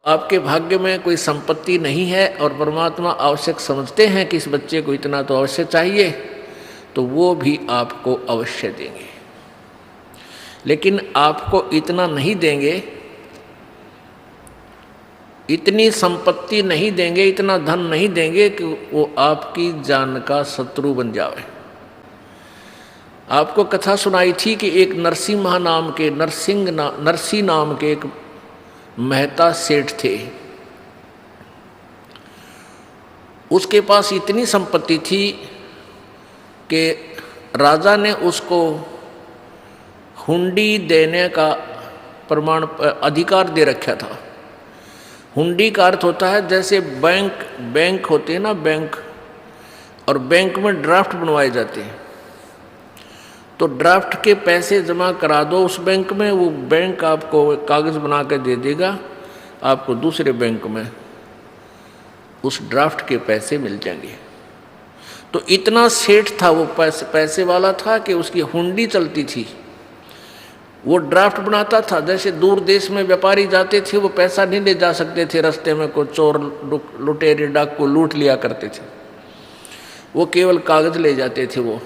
आपके भाग्य में कोई संपत्ति नहीं है और परमात्मा आवश्यक समझते हैं कि इस बच्चे को इतना तो अवश्य चाहिए, तो वो भी आपको अवश्य देंगे। लेकिन आपको इतना नहीं देंगे, इतनी संपत्ति नहीं देंगे, इतना धन नहीं देंगे कि वो आपकी जान का शत्रु बन जाए। आपको कथा सुनाई थी कि एक नरसिंह नाम के एक मेहता सेठ थे। उसके पास इतनी संपत्ति थी कि राजा ने उसको हुंडी देने का अधिकार दे रखा था। हुंडी का अर्थ होता है जैसे बैंक होते हैं ना, बैंक, और बैंक में ड्राफ्ट बनवाए जाते हैं, तो ड्राफ्ट के पैसे जमा करा दो उस बैंक में, वो बैंक आपको कागज़ बना के दे देगा, आपको दूसरे बैंक में उस ड्राफ्ट के पैसे मिल जाएंगे। तो इतना सेठ था वो, पैसे वाला था कि उसकी हुंडी चलती थी। वो ड्राफ्ट बनाता था, जैसे दूर देश में व्यापारी जाते थे वो पैसा नहीं ले जा सकते थे, रास्ते में कोई चोर लुटेरे डाकू लूट लिया करते थे, वो केवल कागज ले जाते थे। वो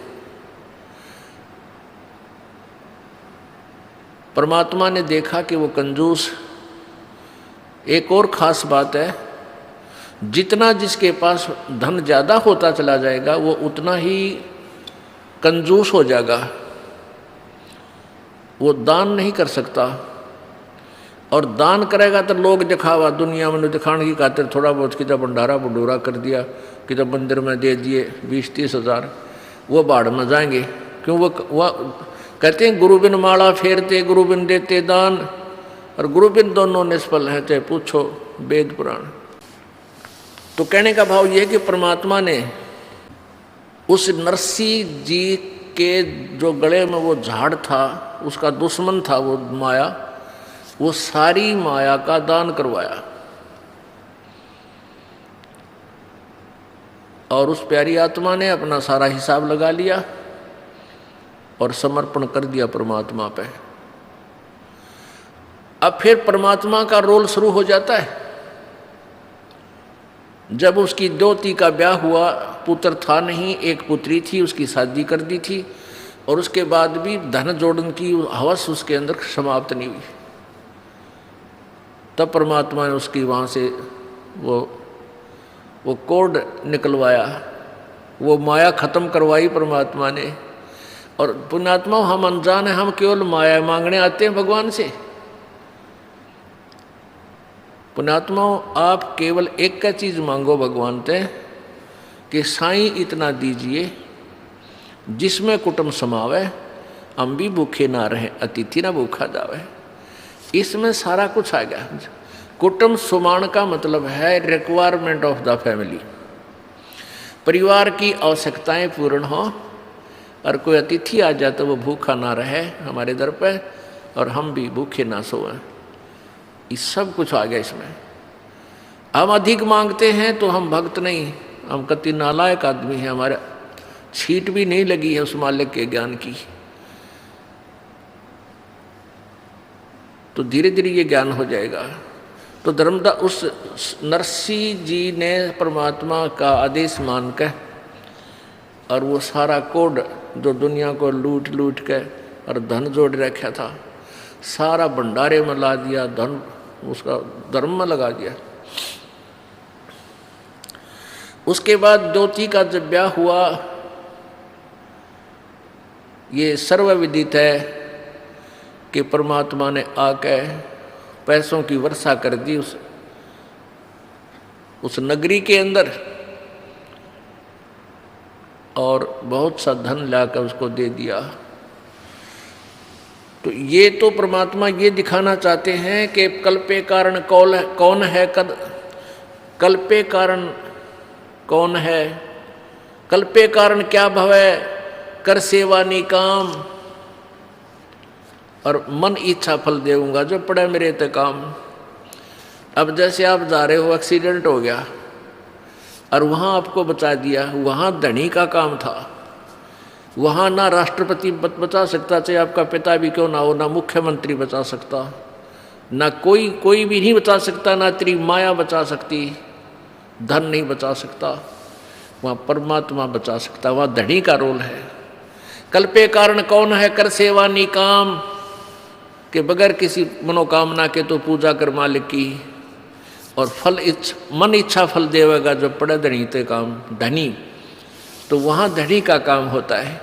परमात्मा ने देखा कि वो कंजूस। एक और ख़ास बात है, जितना जिसके पास धन ज़्यादा होता चला जाएगा वो उतना ही कंजूस हो जाएगा, वो दान नहीं कर सकता। और दान करेगा तो लोग दिखावा, दुनिया में दिखाने की खातिर थोड़ा बहुत कितना भंडारा भंडूरा कर दिया, कितना मंदिर में दे दिए 20-30 हज़ार, वो बाढ़ में जाएंगे। क्यों? वो कहते हैं गुरु बिन माला फेरते, गुरु बिन देते दान, और गुरु बिन दोनों निष्फल हैं, चाहे पूछो वेद पुराण। तो कहने का भाव यह है कि परमात्मा ने उस नरसिंह जी के जो गले में वो झाड़ था, उसका दुश्मन था वो माया, वो सारी माया का दान करवाया और उस प्यारी आत्मा ने अपना सारा हिसाब लगा लिया और समर्पण कर दिया परमात्मा पे। अब फिर परमात्मा का रोल शुरू हो जाता है। जब उसकी दोती का ब्याह हुआ, पुत्र था नहीं, एक पुत्री थी, उसकी शादी कर दी थी, और उसके बाद भी धन जोड़ने की हवस उसके अंदर समाप्त नहीं हुई। तब परमात्मा ने उसकी वहाँ से वो कोड निकलवाया, वो माया खत्म करवाई परमात्मा ने। और पुण्यात्मा, हम अनजान हैं, हम केवल माया मांगने आते हैं भगवान से। पुण्यात्मा, आप केवल एक का चीज़ मांगो भगवान से कि साईं इतना दीजिए जिसमें कुटुंब समावे, हम भी भूखे ना रहे, अतिथि ना भूखा जावे। इसमें सारा कुछ आ गया। कुटुंब सुमान का मतलब है रिक्वायरमेंट ऑफ द फैमिली, परिवार की आवश्यकताएं पूर्ण हो, और कोई अतिथि आ जाए तो वो भूखा ना रहे हमारे दर पे, और हम भी भूखे ना सोएं। इस सब कुछ आ गया इसमें। हम अधिक मांगते हैं तो हम भक्त नहीं, हम कति नालायक आदमी हैं, हमारे छीट भी नहीं लगी है उस मालिक के ज्ञान की। तो धीरे धीरे ये ज्ञान हो जाएगा। तो धर्मदा उस नरसिंह जी ने परमात्मा का आदेश मान कर, और वो सारा कोड जो दुनिया को लूट लूट के और धन जोड़ रखा था, सारा भंडारे में ला दिया, धन उसका धर्म में लगा दिया। उसके बाद दोती का जब ब्याह हुआ, ये सर्वविदित है कि परमात्मा ने आके पैसों की वर्षा कर दी उस नगरी के अंदर, और बहुत सा धन लाकर उसको दे दिया। तो ये तो परमात्मा ये दिखाना चाहते हैं कि कल्पे कारण कौन है, कल्पे कारण कौन है, कल्पे कारण क्या भवे, कर सेवा निकाम, और मन इच्छा फल देऊंगा जो पड़े मेरे ते काम। अब जैसे आप जा रहे हो, एक्सीडेंट हो गया और वहाँ आपको बचा दिया, वहाँ धनी का काम था, वहाँ ना राष्ट्रपति बचा सकता, चाहे आपका पिता भी क्यों ना हो, ना मुख्यमंत्री बचा सकता, ना कोई भी नहीं बचा सकता, ना तेरी माया बचा सकती, धन नहीं बचा सकता, वहाँ परमात्मा बचा सकता, वहाँ धनी का रोल है। कल्पे कारण कौन है कर सेवा निकाम, के बगैर किसी मनोकामना के तो पूजा कर मालिक की, और मन इच्छा फल देवेगा जो पड़े धनी ते काम, धनी तो वहाँ धनी का काम होता है।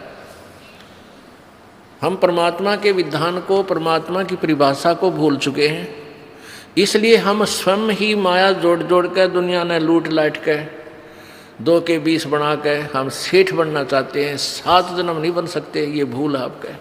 हम परमात्मा के विधान को, परमात्मा की परिभाषा को भूल चुके हैं, इसलिए हम स्वयं ही माया जोड़ जोड़ के दुनिया ने लूट लाट के 2 के 20 बना के हम सेठ बनना चाहते हैं। 7 जन्म नहीं बन सकते, ये भूल है आपका।